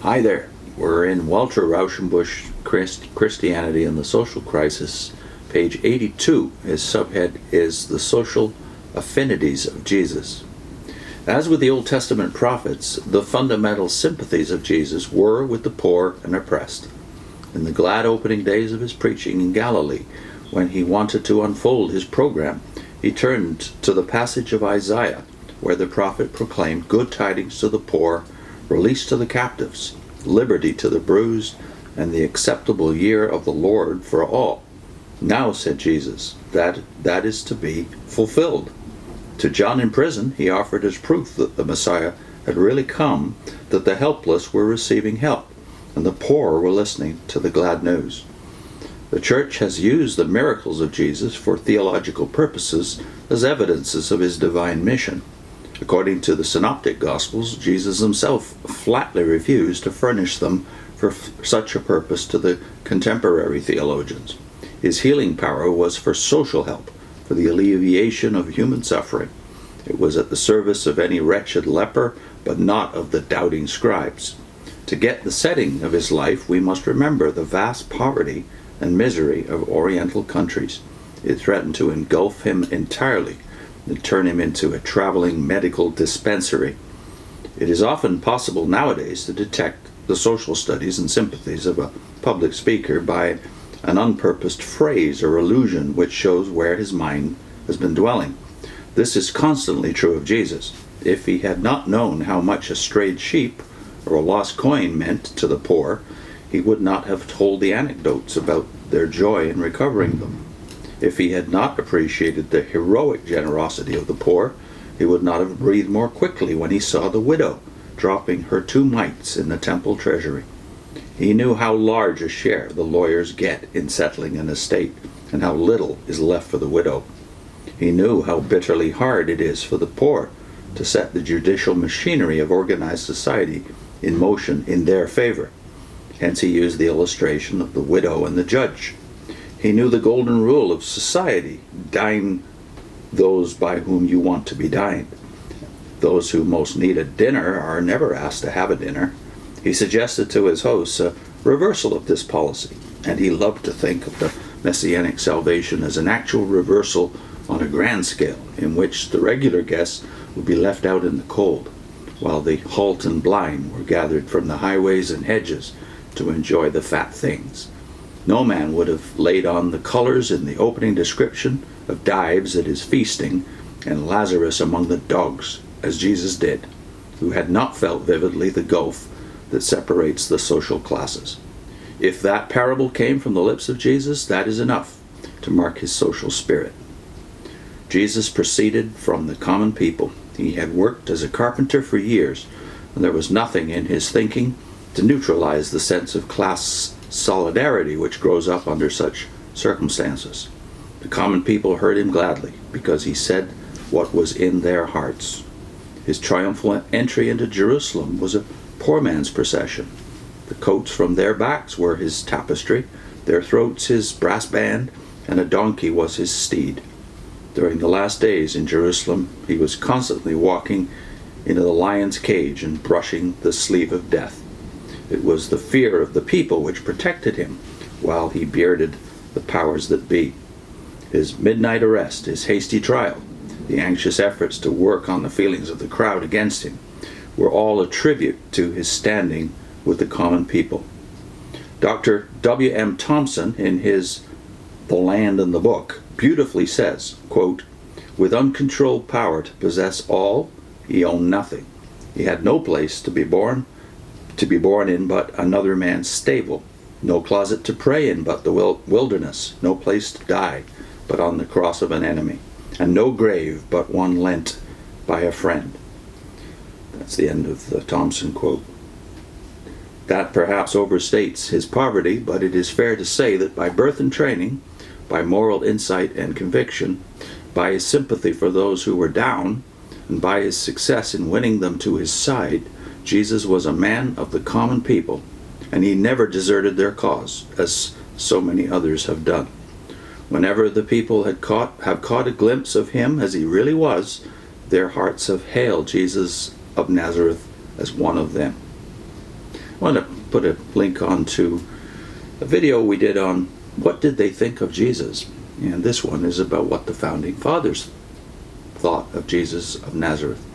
Hi there. We're in Walter Rauschenbusch, Christianity and the Social Crisis. Page 82. His subhead is The Social Affinities of Jesus. As with the Old Testament prophets, the fundamental sympathies of Jesus were with the poor and oppressed. In the glad opening days of his preaching in Galilee, when he wanted to unfold his program, he turned to the passage of Isaiah, where the prophet proclaimed good tidings to the poor, release to the captives, liberty to the bruised, and the acceptable year of the Lord for all. Now, said Jesus, that is to be fulfilled. To John in prison, he offered as proof that the Messiah had really come, that the helpless were receiving help, and the poor were listening to the glad news. The Church has used the miracles of Jesus for theological purposes as evidences of his divine mission. According to the Synoptic Gospels, Jesus himself flatly refused to furnish them for such a purpose to the contemporary theologians. His healing power was for social help, for the alleviation of human suffering. It was at the service of any wretched leper, but not of the doubting scribes. To get the setting of his life, we must remember the vast poverty and misery of Oriental countries. It threatened to engulf him entirely and turn him into a traveling medical dispensary. It is often possible nowadays to detect the social studies and sympathies of a public speaker by an unpurposed phrase or allusion which shows where his mind has been dwelling. This is constantly true of Jesus. If he had not known how much a strayed sheep or a lost coin meant to the poor, he would not have told the anecdotes about their joy in recovering them. If he had not appreciated the heroic generosity of the poor, he would not have breathed more quickly when he saw the widow dropping her 2 mites in the temple treasury. He knew how large a share the lawyers get in settling an estate, and how little is left for the widow. He knew how bitterly hard it is for the poor to set the judicial machinery of organized society in motion in their favor. Hence he used the illustration of the widow and the judge. He knew the golden rule of society: dine those by whom you want to be dined. Those who most need a dinner are never asked to have a dinner. He suggested to his hosts a reversal of this policy, and he loved to think of the messianic salvation as an actual reversal on a grand scale, in which the regular guests would be left out in the cold, while the halt and blind were gathered from the highways and hedges to enjoy the fat things. No man would have laid on the colors in the opening description of Dives at his feasting and Lazarus among the dogs, as Jesus did, who had not felt vividly the gulf that separates the social classes. If that parable came from the lips of Jesus, that is enough to mark his social spirit. Jesus proceeded from the common people. He had worked as a carpenter for years, and there was nothing in his thinking to neutralize the sense of class solidarity which grows up under such circumstances. The common people heard him gladly, because he said what was in their hearts. His triumphal entry into Jerusalem was a poor man's procession. The coats from their backs were his tapestry, their throats his brass band, and a donkey was his steed. During the last days in Jerusalem, he was constantly walking into the lion's cage and brushing the sleeve of death. It was the fear of the people which protected him, while he bearded the powers that be. His midnight arrest, his hasty trial, the anxious efforts to work on the feelings of the crowd against him, were all a tribute to his standing with the common people. Dr. W.M. Thompson, in his The Land and the Book, beautifully says, quote, "With uncontrolled power to possess all, he owned nothing. He had no place to be born in but another man's stable, no closet to pray in but the wilderness, no place to die but on the cross of an enemy, and no grave but one lent by a friend." That's the end of the Thompson quote. That perhaps overstates his poverty, but it is fair to say that by birth and training, by moral insight and conviction, by his sympathy for those who were down, and by his success in winning them to his side, Jesus was a man of the common people, and he never deserted their cause, as so many others have done. Whenever the people have caught a glimpse of him as he really was, their hearts have hailed Jesus of Nazareth as one of them. I want to put a link onto a video we did on what did they think of Jesus. And this one is about what the founding fathers thought of Jesus of Nazareth.